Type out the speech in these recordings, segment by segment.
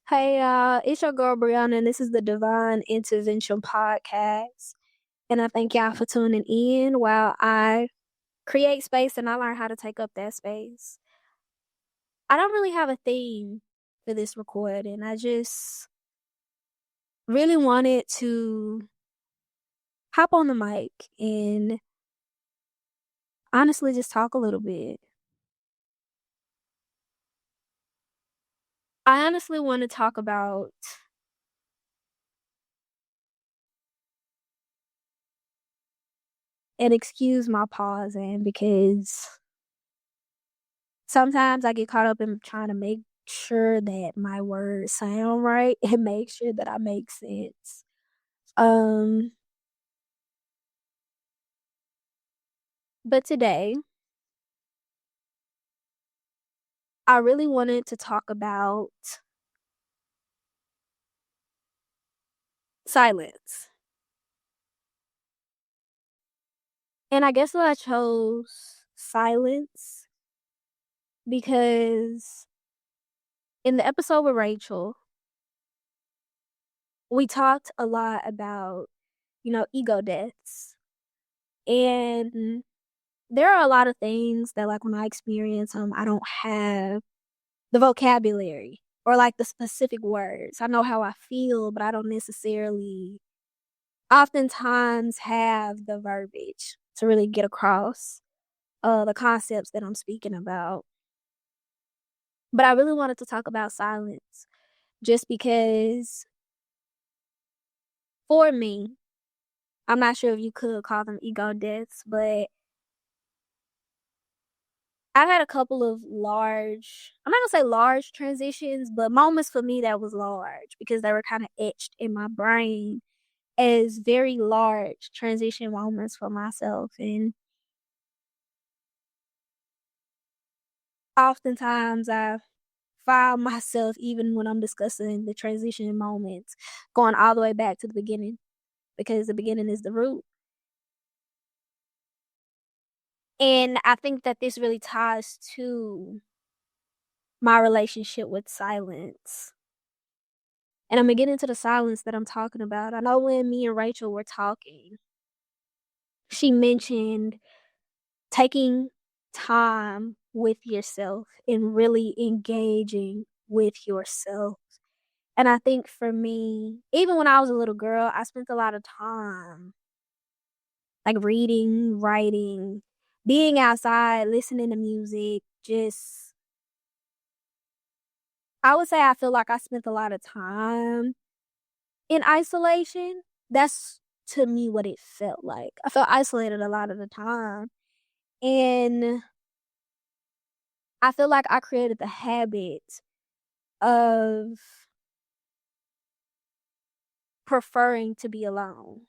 Hey, it's your girl Bre'Anna, and this is the Divine Intervention Podcast. And I thank y'all for tuning in while I create space and I learn how to take up that space. I don't really have a theme for this recording. I just really wanted to hop on the mic and honestly just talk a little bit. I honestly want to talk about, and excuse my pausing because sometimes I get caught up in trying to make sure that my words sound right and make sure that I make sense. Um, but today I really wanted to talk about silence. And I guess that I chose silence because in the episode with Rachel, we talked a lot about, ego deaths. And there are a lot of things that, like, when I experience them, I don't have the vocabulary or like the specific words. I know how I feel, but I don't necessarily oftentimes have the verbiage to really get across the concepts that I'm speaking about. But I really wanted to talk about silence just because for me, I'm not sure if you could call them ego deaths, but I've had a couple of I'm not gonna say large transitions, but moments for me that was large because they were kind of etched in my brain as very large transition moments for myself. And oftentimes I find myself, even when I'm discussing the transition moments, going all the way back to the beginning because the beginning is the root. And I think that this really ties to my relationship with silence. And I'm gonna get into the silence that I'm talking about. I know when me and Rachel were talking, she mentioned taking time with yourself and really engaging with yourself. And I think for me, even when I was a little girl, I spent a lot of time like reading, writing, being outside, listening to music. Just, I would say I feel like I spent a lot of time in isolation. That's to me what it felt like. I felt isolated a lot of the time. And I feel like I created the habit of preferring to be alone.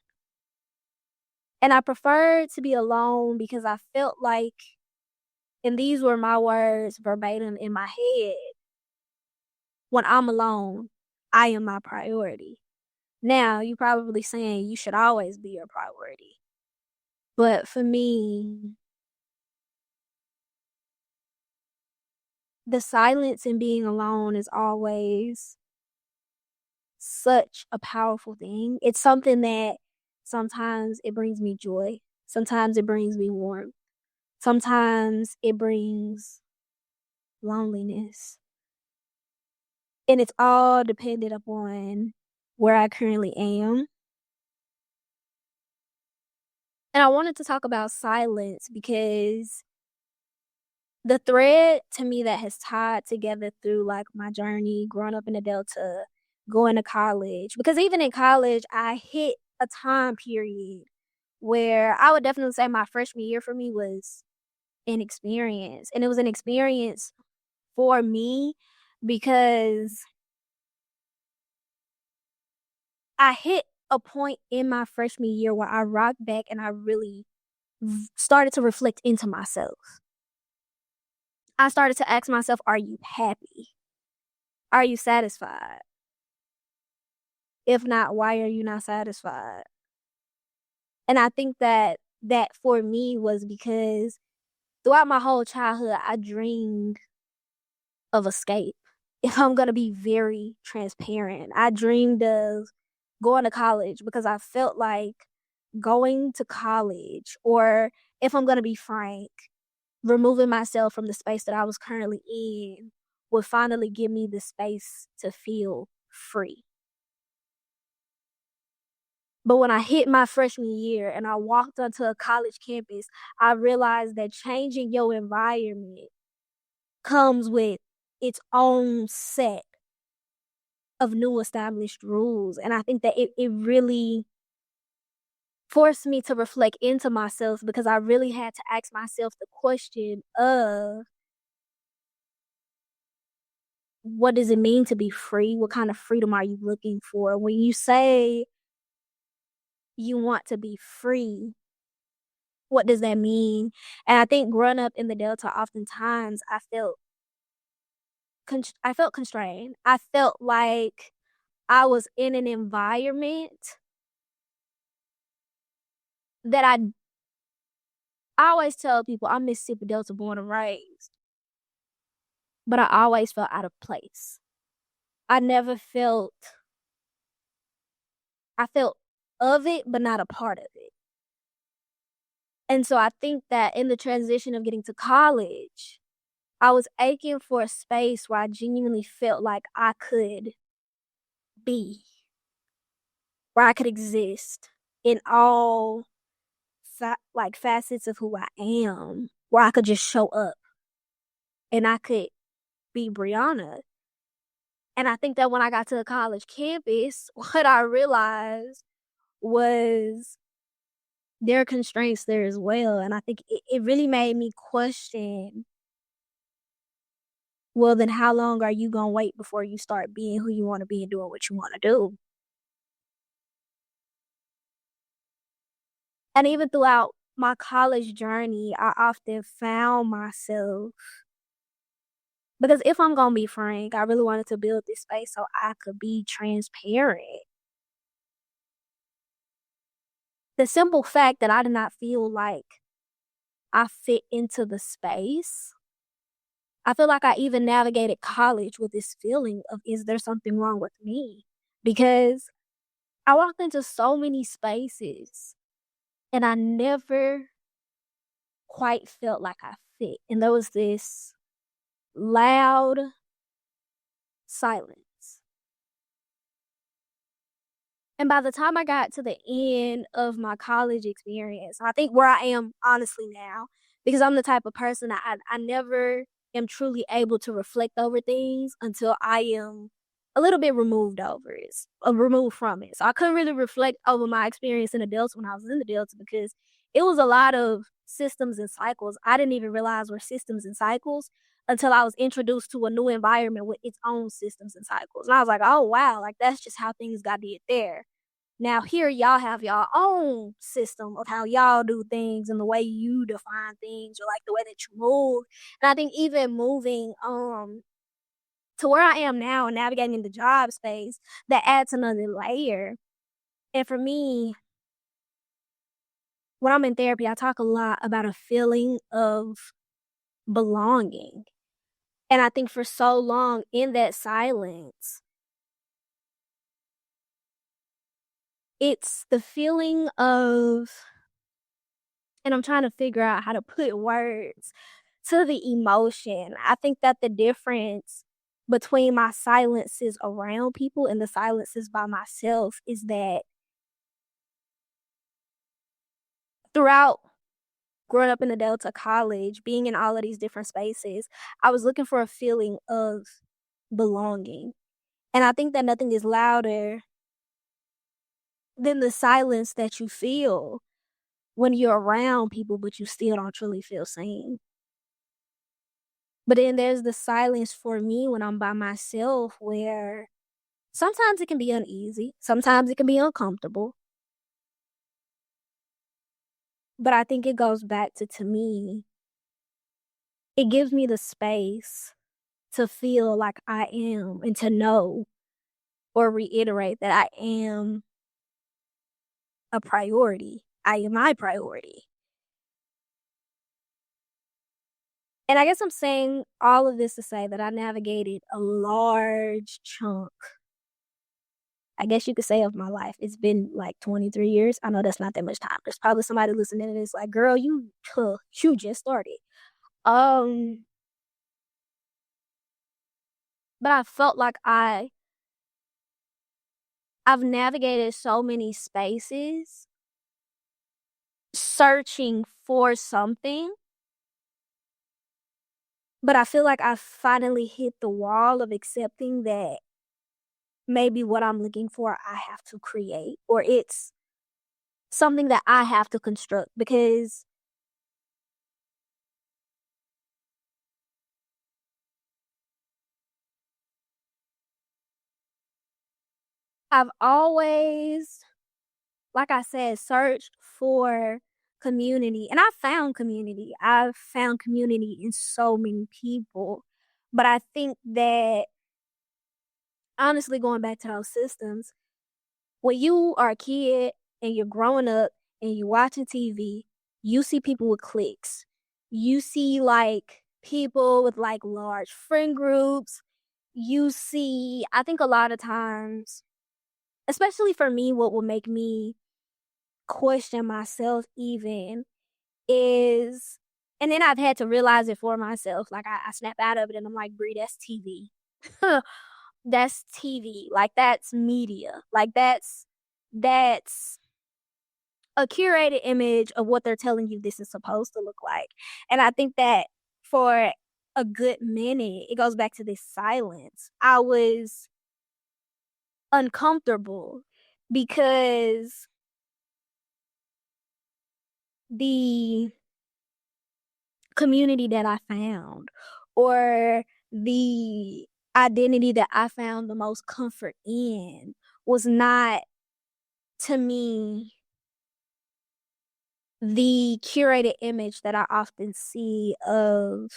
And I preferred to be alone because I felt like, and these were my words verbatim in my head, when I'm alone, I am my priority. Now, you're probably saying you should always be your priority. But for me, the silence and being alone is always such a powerful thing. It's something that sometimes it brings me joy. Sometimes it brings me warmth. Sometimes it brings loneliness. And it's all dependent upon where I currently am. And I wanted to talk about silence because the thread to me that has tied together through like my journey growing up in the Delta, going to college, because even in college, I hit a time period where I would definitely say my freshman year for me was an experience. And it was an experience for me because I hit a point in my freshman year where I rocked back and I really started to reflect into myself. I started to ask myself, are you happy? Are you satisfied? If not, why are you not satisfied? And I think that for me was because throughout my whole childhood, I dreamed of escape. if I'm gonna be very transparent, I dreamed of going to college because I felt like going to college, or if I'm gonna be frank, removing myself from the space that I was currently in would finally give me the space to feel free. But when I hit my freshman year and I walked onto a college campus, I realized that changing your environment comes with its own set of new established rules. And I think that it really forced me to reflect into myself because I really had to ask myself the question of what does it mean to be free? What kind of freedom are you looking for? When you say you want to be free, what does that mean? And I think growing up in the Delta, oftentimes I felt constrained. I felt like I was in an environment that I always tell people I'm Mississippi Delta born and raised, but I always felt out of place. I never felt I felt of it, but not a part of it. And so I think that in the transition of getting to college, I was aching for a space where I genuinely felt like I could be, where I could exist in all like facets of who I am, where I could just show up and I could be Bre'Anna. And I think that when I got to the college campus, what I realized was there are constraints there as well. And I think it really made me question, well, then how long are you going to wait before you start being who you want to be and doing what you want to do? And even throughout my college journey, I often found myself, because if I'm going to be frank, I really wanted to build this space so I could be transparent. The simple fact that I did not feel like I fit into the space, I feel like I even navigated college with this feeling of, is there something wrong with me? Because I walked into so many spaces and I never quite felt like I fit. And there was this loud silence. And by the time I got to the end of my college experience, I think where I am honestly now, because I'm the type of person I never am truly able to reflect over things until I am a little bit removed from it. So I couldn't really reflect over my experience in the Delta when I was in the Delta because it was a lot of systems and cycles. I didn't even realize were systems and cycles until I was introduced to a new environment with its own systems and cycles. And I was like, oh wow, like that's just how things got did there. Now here y'all have y'all own system of how y'all do things and the way you define things or like the way that you move. And I think even moving to where I am now and navigating the job space, that adds another layer. And for me, when I'm in therapy, I talk a lot about a feeling of belonging. And I think for so long in that silence, it's the feeling of, and I'm trying to figure out how to put words to the emotion. I think that the difference between my silences around people and the silences by myself is that throughout growing up in the Delta college, being in all of these different spaces, I was looking for a feeling of belonging. And I think that nothing is louder than the silence that you feel when you're around people, but you still don't truly feel seen. But then there's the silence for me when I'm by myself where sometimes it can be uneasy, sometimes it can be uncomfortable. But I think it goes back to me, it gives me the space to feel like I am and to know or reiterate that I am a priority. I am my priority. And I guess I'm saying all of this to say that I navigated a large chunk, I guess you could say, of my life. It's been like 23 years. I know that's not that much time. There's probably somebody listening to this like, girl, you just started. Um, but I felt like I've navigated so many spaces searching for something, but I feel like I finally hit the wall of accepting that maybe what I'm looking for, I have to create, or it's something that I have to construct because I've always, like I said, searched for community and I found community. I've found community in so many people. But I think that honestly, going back to those systems, when you are a kid and you're growing up and you're watching TV, you see people with cliques. You see like people with like large friend groups. You see, I think a lot of times, especially for me, what will make me question myself even is, and then I've had to realize it for myself. Like I snap out of it and I'm like, Brie, that's TV. That's TV. Like that's media. Like that's a curated image of what they're telling you this is supposed to look like. And I think that for a good minute, it goes back to this silence. I was uncomfortable because the community that I found or the identity that I found the most comfort in was not to me the curated image that I often see of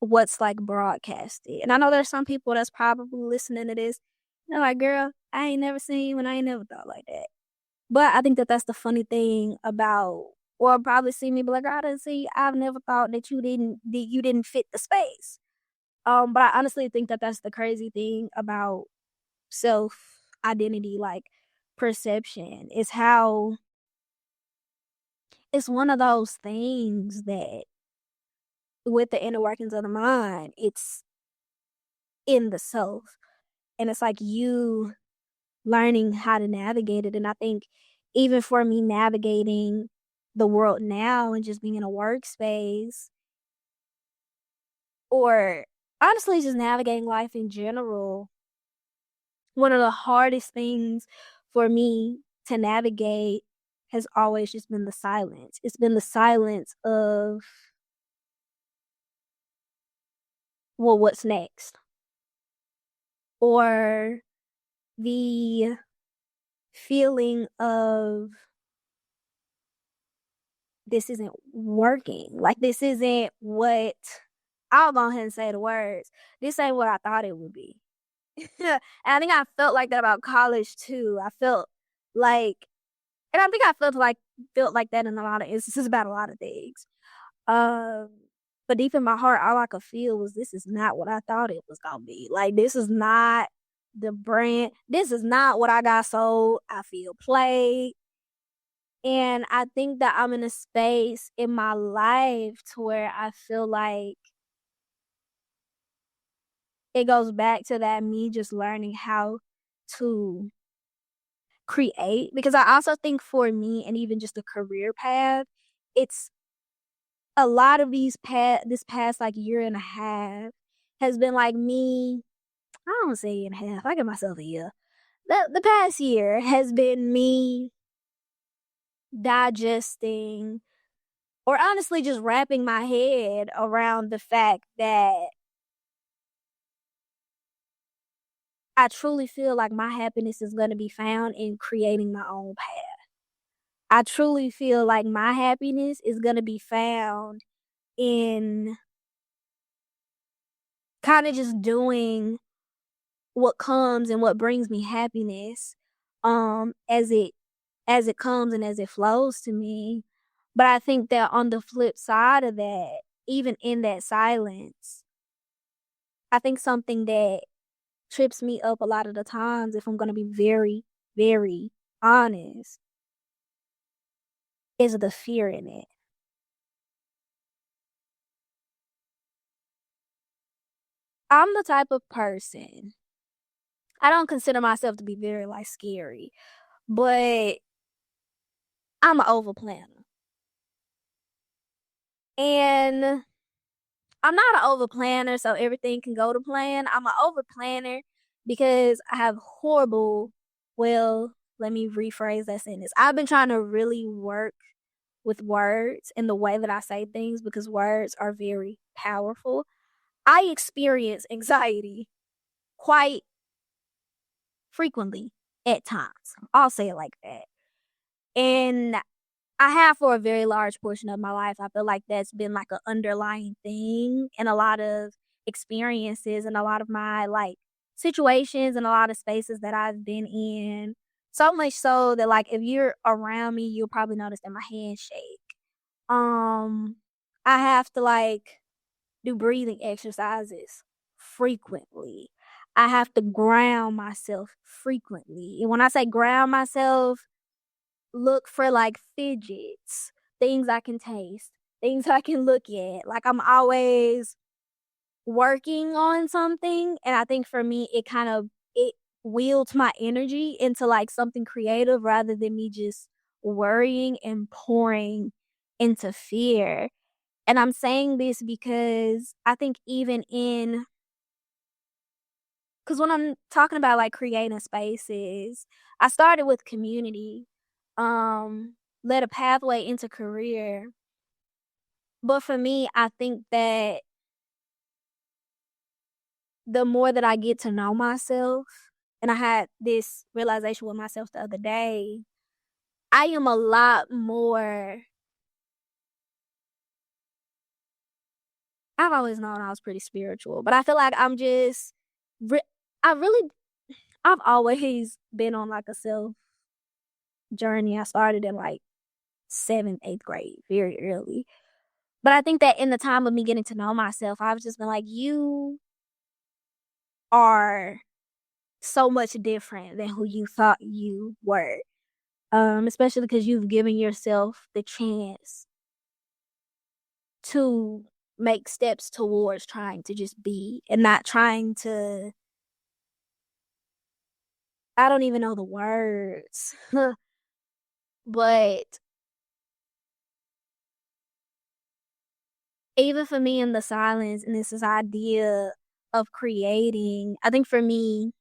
what's like broadcasted. And I know there's some people that's probably listening to this. They're like, girl, I ain't never seen you and I ain't never thought like that. But I think that that's the funny thing about, or probably see me be like, I didn't see, I've never thought that you didn't fit the space. But I honestly think that that's the crazy thing about self identity, like perception, is how it's one of those things that with the inner workings of the mind, it's in the self. And it's like you learning how to navigate it. And I think even for me navigating the world now and just being in a workspace or honestly just navigating life in general, one of the hardest things for me to navigate has always just been the silence. It's been the silence of, well, what's next? Or the feeling of this isn't working. Like this isn't what I'll go ahead and say the words. This ain't what I thought it would be. And I think I felt like that about college too. I felt like, and I think I felt like that in a lot of instances about a lot of things. Um, but deep in my heart, all I could feel was this is not what I thought it was gonna be. Like this is not the brand. This is not what I got sold. I feel played. And I think that I'm in a space in my life to where I feel like it goes back to that me just learning how to create. Because I also think for me and even just a career path, it's a lot of this past like year and a half has been like me. I don't say year and a half. I give myself a year. The past year has been me digesting or honestly just wrapping my head around the fact that I truly feel like my happiness is going to be found in creating my own path. I truly feel like my happiness is going to be found in kind of just doing what comes and what brings me happiness as it comes and as it flows to me. But I think that on the flip side of that, even in that silence, I think something that trips me up a lot of the times, if I'm gonna be very, very honest, is the fear in it. I'm the type of person, I don't consider myself to be very like scary, but I'm an over planner. And I'm not an over planner, so everything can go to plan. I'm an over planner because I have horrible, well, let me rephrase that sentence. I've been trying to really work with words and the way that I say things because words are very powerful. I experience anxiety quite frequently at times. I'll say it like that. And I have for a very large portion of my life. I feel like that's been like an underlying thing in a lot of experiences and a lot of my like situations and a lot of spaces that I've been in. So much so that like if you're around me, you'll probably notice that my hands shake. Um, I have to like do breathing exercises frequently. I have to ground myself frequently. And when I say ground myself, look for like fidgets, things I can taste, things I can look at. Like I'm always working on something. And I think for me, it wields my energy into like something creative rather than me just worrying and pouring into fear. And I'm saying this because I think because when I'm talking about like creating spaces, I started with community, led a pathway into career. But for me, I think that the more that I get to know myself, and I had this realization with myself the other day, I am a lot more. I've always known I was pretty spiritual, but I feel like re- I really, I've always been on like a self journey. I started in like seventh, eighth grade, very early. But I think that in the time of me getting to know myself, I've just been like, you are so much different than who you thought you were. Especially because you've given yourself the chance to make steps towards trying to just be and not trying to, I don't even know the words, but even for me in the silence and this idea of creating, I think for me,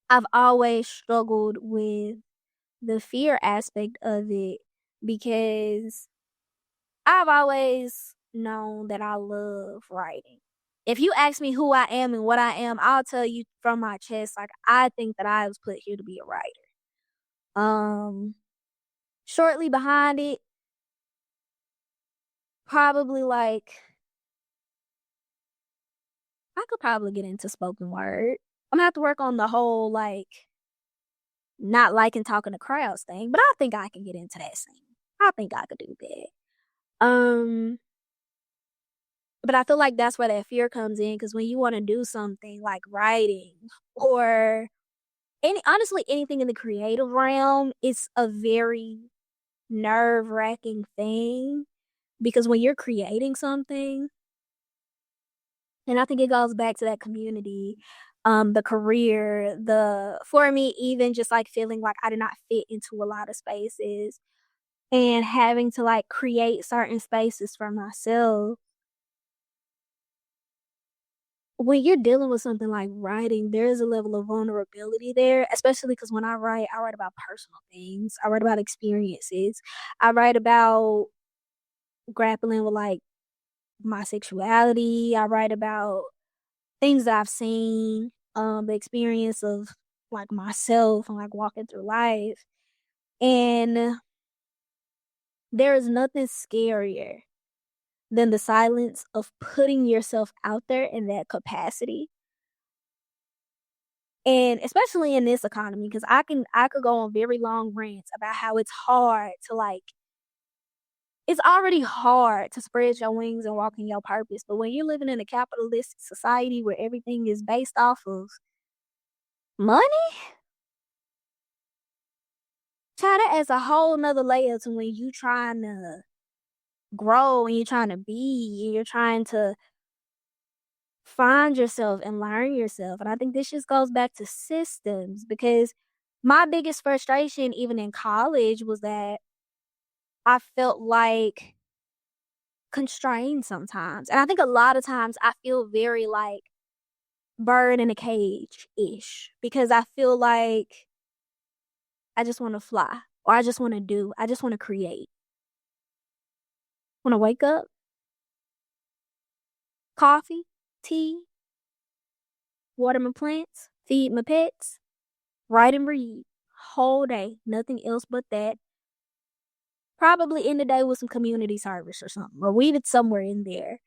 I've always struggled with the fear aspect of it because I've always known that I love writing. If you ask me who I am and what I am, I'll tell you from my chest, like I think that I was put here to be a writer. Um, Shortly behind it, probably like I could probably get into spoken word. I'm gonna have to work on the whole like not liking talking to crowds thing, but I think I can get into that scene. I think I could do that. But I feel like that's where that fear comes in because when you want to do something like writing or honestly anything in the creative realm, it's a very nerve-wracking thing because when you're creating something, and I think it goes back to that community, the career, the for me even just like feeling like I did not fit into a lot of spaces and having to like create certain spaces for myself. When you're dealing with something like writing, there is a level of vulnerability there, especially because when I write about personal things. I write about experiences. I write about grappling with like my sexuality. I write about things that I've seen, the experience of like myself and like walking through life. And there is nothing scarier than the silence of putting yourself out there in that capacity. And especially in this economy, because I could go on very long rants about how it's hard to like it's already hard to spread your wings and walk in your purpose, but when you're living in a capitalistic society where everything is based off of money, child, that adds a whole nother layer to when you trying to grow and you're trying to be and you're trying to find yourself and learn yourself. And I think this just goes back to systems because my biggest frustration, even in college, was that I felt like constrained sometimes. And I think a lot of times I feel very like bird in a cage ish because I feel like I just want to fly or I just want to do, I just want to create. Want to wake up, coffee, tea, water my plants, feed my pets, write and read. Whole day, nothing else but that. Probably end the day with some community service or something, or weave it somewhere in there.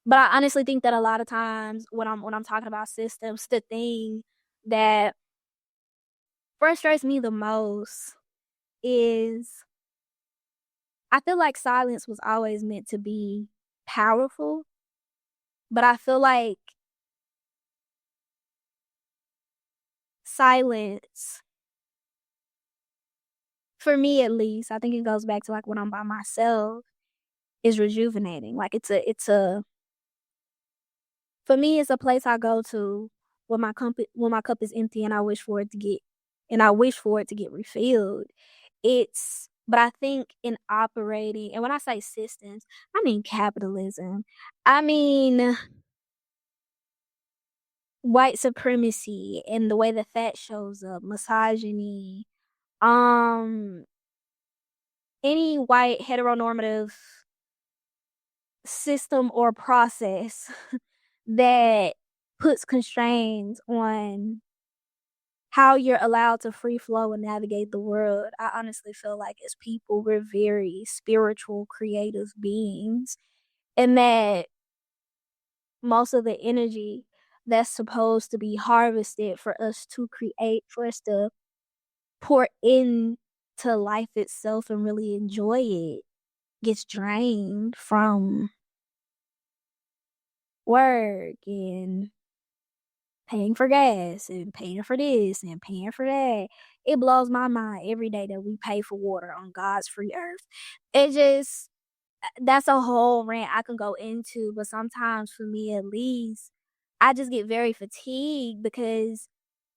But I honestly think that a lot of times when I'm talking about systems, the thing that frustrates me the most is I feel like silence was always meant to be powerful, but I feel like silence, for me at least, I think it goes back to like when I'm by myself, is rejuvenating. Like for me, it's a place I go to when my cup is empty and I wish for it to get refilled. But I think in operating, and when I say systems, I mean capitalism. I mean white supremacy and the way that that shows up, misogyny, um, any white heteronormative system or process that puts constraints on how you're allowed to free flow and navigate the world. I honestly feel like as people, we're very spiritual, creative beings, and that most of the energy that's supposed to be harvested for us to create, for us to pour into life itself and really enjoy it, gets drained from work and paying for gas and paying for this and paying for that. It blows my mind every day that we pay for water on God's free earth. It just, that's a whole rant I can go into, but sometimes for me at least, I just get very fatigued because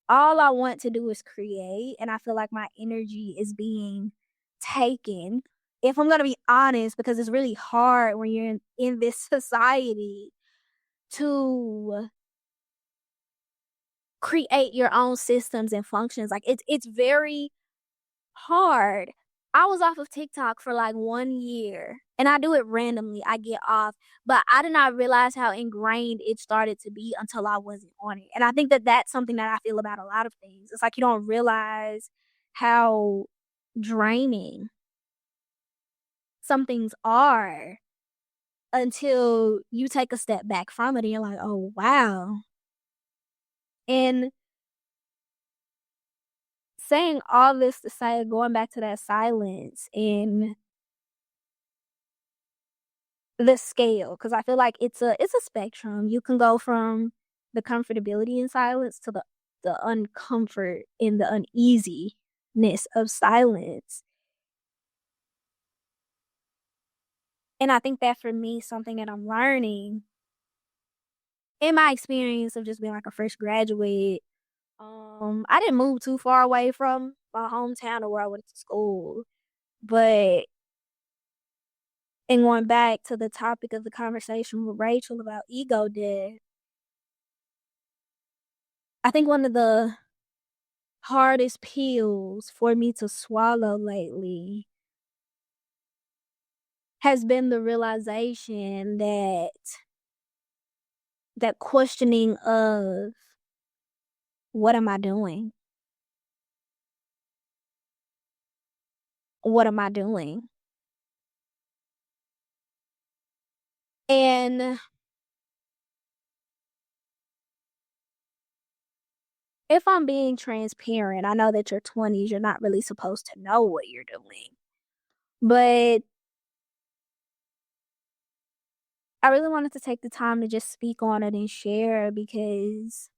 all I want to do is create, and I feel like my energy is being taken. If I'm gonna be honest, because it's really hard when you're in this society to create your own systems and functions. Like it's very hard. I was off of TikTok for like 1 year and I do it randomly. I get off, but I did not realize how ingrained it started to be until I wasn't on it. And I think that that's something that I feel about a lot of things. It's like you don't realize how draining some things are until you take a step back from it and you're like, oh, wow. And saying all this to say, going back to that silence and the scale, because I feel like it's a spectrum. You can go from the comfortability in silence to the uncomfort and the uneasiness of silence. And I think that for me, something that I'm learning in my experience of just being like a fresh graduate, I didn't move too far away from my hometown or where I went to school, but and going back to the topic of the conversation with Rachel about ego death, I think one of the hardest pills for me to swallow lately has been the realization that questioning of what am I doing? What am I doing? And if I'm being transparent, I know that your 20s, you're not really supposed to know what you're doing. But I really wanted to take the time to just speak on it and share because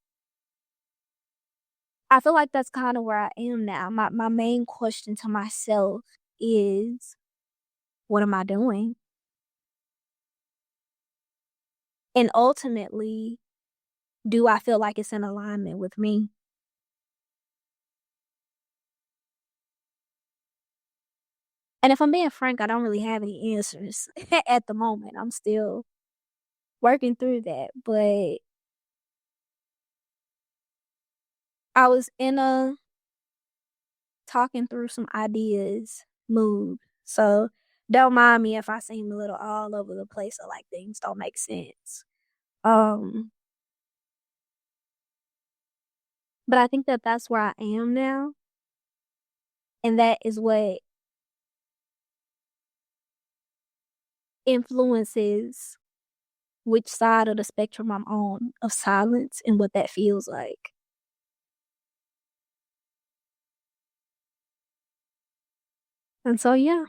I feel like that's kind of where I am now. My main question to myself is, what am I doing? And ultimately, do I feel like it's in alignment with me? And if I'm being frank, I don't really have any answers at the moment. I'm still working through that. But I was in a talking through some ideas mood. So don't mind me if I seem a little all over the place or like things don't make sense. Um, but I think that that's where I am now. And that is what influences which side of the spectrum I'm on of silence and what that feels like. And so, yeah,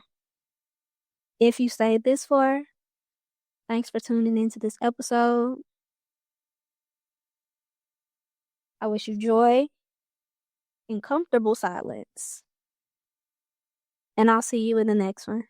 if you stayed this far, thanks for tuning into this episode. I wish you joy and comfortable silence. And I'll see you in the next one.